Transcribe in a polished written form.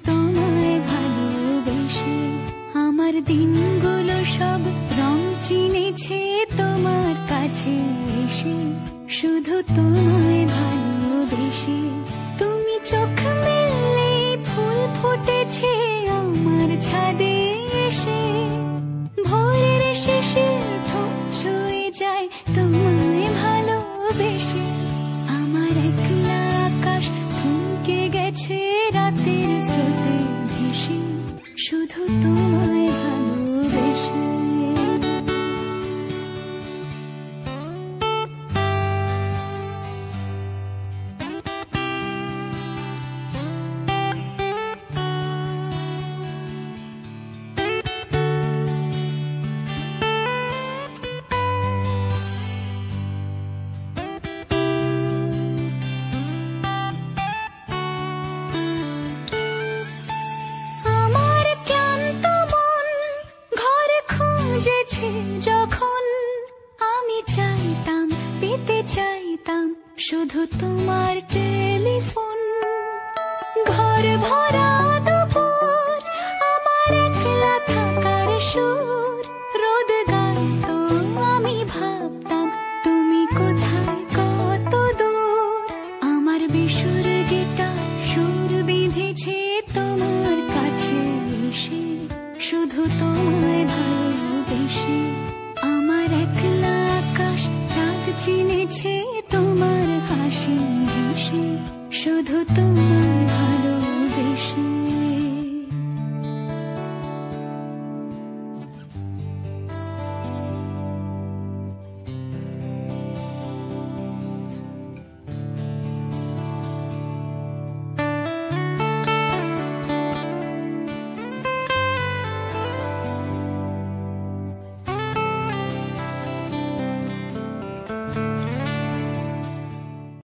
তোমায় ভালোবেসে আমার দিনগুলো সব রং চিনেছে তোমার কাছে এসে, শুধু তোমায় ভালোবেসে। তুমি চোখ মেললে ফুল ফুটেছে আমার ছাদে এসে, ভোরের শেষের ঠোঁট ছুঁয়ে যায় তোমায় ভালোবেসে। আমার একলা আকাশ থমকে গেছে রাতের স্রোতে ভেসে, শুধু তোমায় ভালোবেসে। যখন আমি চাইতাম, পেতে চাইতাম শুধু তোমার টেলিফোন। ঘর ভরা দুপুর, আমার একলা থাকার সুর, রোদ গাইতো আমি ভাবতাম তুমি কোথায় কত দূর। আমার বেসুর গিটার সুর বিঁধেছে তোমার কাছে এসে, শুধু তোমায় ভালোবেসে। আমার একলা আকাশ চাঁদ চিনেছে তোমার হাসি হেসে, শুধু তোমার